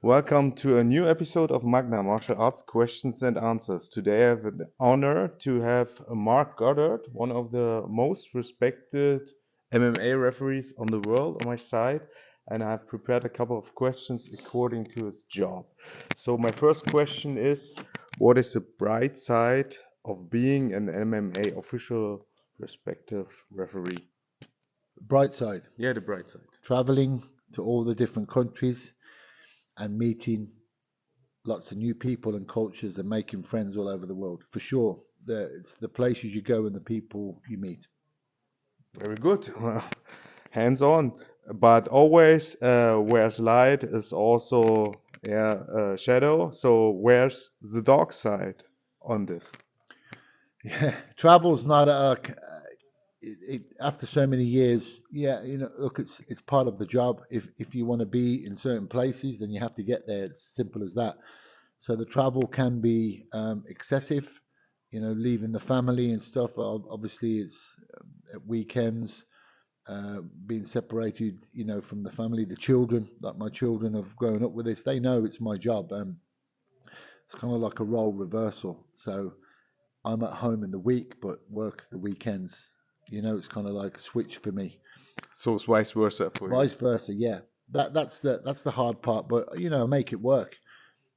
Welcome to a new episode of Magna Martial Arts Questions and Answers. Today I have the honor to have Marc Goddard, one of the most respected MMA referees on the world, on my side, and I've prepared a couple of questions according to his job. So my first question is, what is the bright side of being an MMA official respective referee? Bright side, Yeah, the bright side. traveling to all the different countries and meeting lots of new people and cultures and making friends all over the world. For sure, it's the places you go and the people you meet. Very good. Well, hands on, but always where's light is also shadow. So where's the dark side on this? Yeah, travel's not after so many years. Yeah, look, it's part of the job. If you want to be in certain places, then you have to get there. It's simple as that. So the travel can be excessive, leaving the family and stuff. Obviously, it's at weekends, being separated, from the family. The children, like my children, have grown up with this. They know it's my job. It's kind of like a role reversal. So I'm at home in the week, but work the weekends. It's kind of like a switch for me. So it's vice versa for you. Vice versa, yeah. That's the hard part, but make it work.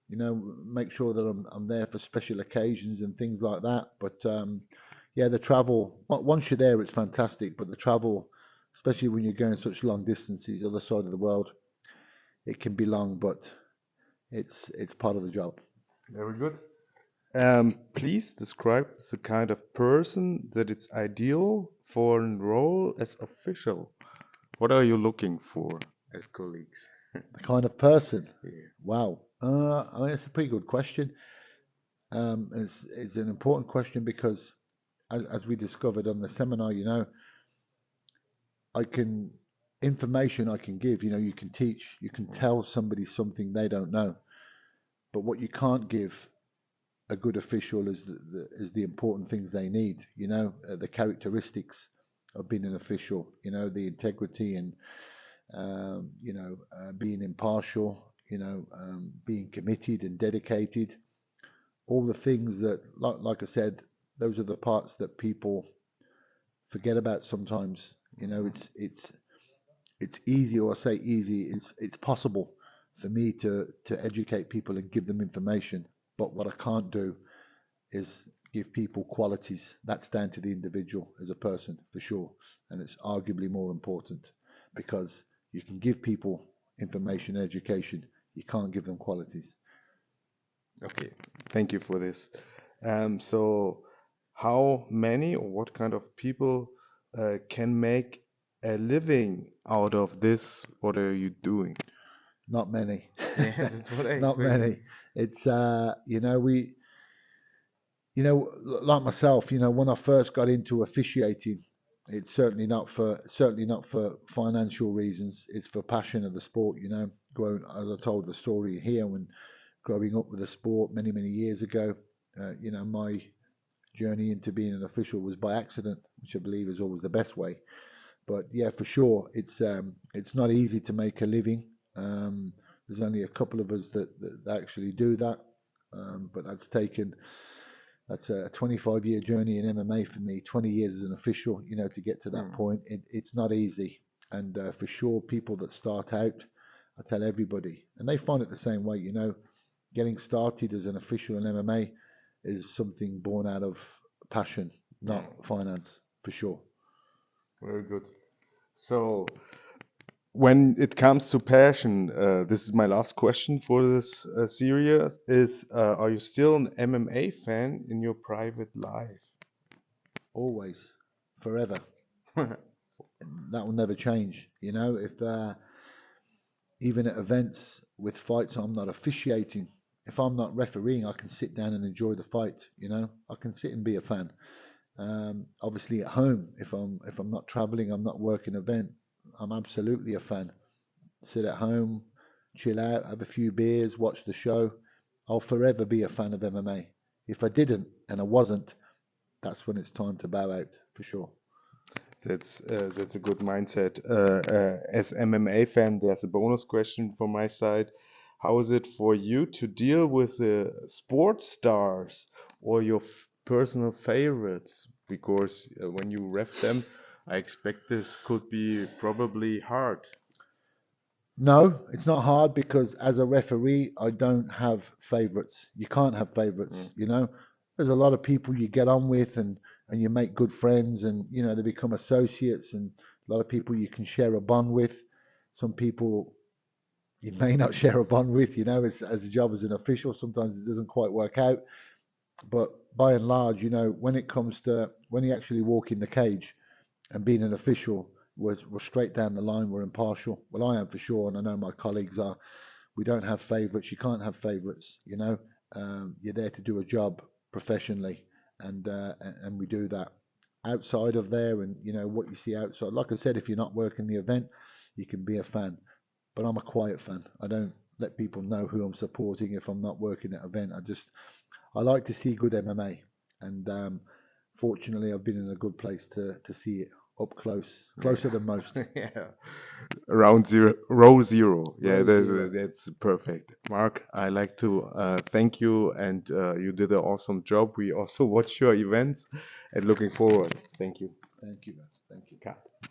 Make sure that I'm there for special occasions and things like that. But yeah, the travel, once you're there, it's fantastic. But the travel, especially when you're going such long distances, other side of the world, it can be long, but it's part of the job. Very good. Please describe the kind of person that it's ideal for a role as official. What are you looking for as colleagues? The kind of person, Yeah. wow. I mean, it's a pretty good question. It's an important question because, as we discovered on the seminar, I can information I can give. You can teach, you can tell somebody something they don't know. But what you can't give a good official is the important things they need. The characteristics of being an official. The integrity and being impartial. Being committed and dedicated. All the things that, like I said, those are the parts that people forget about sometimes. It's easy, or I say easy, it's possible for me to educate people and give them information. But what I can't do is give people qualities. That's down to the individual as a person, for sure. And it's arguably more important because you can give people information and education. You can't give them qualities. Okay, thank you for this. So how many or what kind of people can make a living out of this? What are you doing? Not many. Yeah, that's what I Not expected. many. It's like myself, when I first got into officiating, it's certainly not for financial reasons. It's for passion of the sport. Growing, as I told the story here, when growing up with the sport many many years ago, my journey into being an official was by accident, which I believe is always the best way. But yeah, for sure, it's not easy to make a living. There's only a couple of us that actually do that, but that's a 25-year journey in MMA for me. 20 years as an official, to get to that Hmm. point, it's not easy. And for sure, people that start out, I tell everybody, and they find it the same way. Getting started as an official in MMA is something born out of passion, not Hmm. finance, for sure. Very good. So when it comes to passion, this is my last question for this series, is are you still an MMA fan in your private life? Always, forever. That will never change. If even at events with fights I'm not officiating, if I'm not refereeing, I can sit down and enjoy the fight. I can sit and be a fan. Obviously, at home, if I'm not traveling, I'm not working an event, I'm absolutely a fan. Sit at home, chill out, have a few beers, watch the show. I'll forever be a fan of MMA. If I didn't and I wasn't, that's when it's time to bow out for sure. That's a good mindset. As MMA fan, there's a bonus question from my side. How is it for you to deal with the sports stars or your personal favorites? Because when you ref them, I expect this could be probably hard. No, it's not hard because as a referee, I don't have favorites. You can't have Mm. favorites, you know. There's a lot of people you get on with and you make good friends and, you know, they become associates and a lot of people you can share a bond with. Some people you may not share a bond with, you know, as a job as an official, sometimes it doesn't quite work out. But by and large, you know, when it comes to when you actually walk in the cage and being an official, we're straight down the line, we're impartial. Well, I am for sure, and I know my colleagues are. We don't have favourites. You can't have favourites. You know, you're there to do a job professionally, and we do that outside of there. And you know what you see outside. Like I said, if you're not working the event, you can be a fan. But I'm a quiet fan. I don't let people know who I'm supporting if I'm not working at an event. I like to see good MMA, and fortunately, I've been in a good place to see it up close, closer than most. Yeah. Round zero, row zero. Yeah, Row zero. that's perfect. Mark, I like to thank you, and you did an awesome job. We also watched your events and looking forward. Thank you. Thank you, man. Thank you. Cut.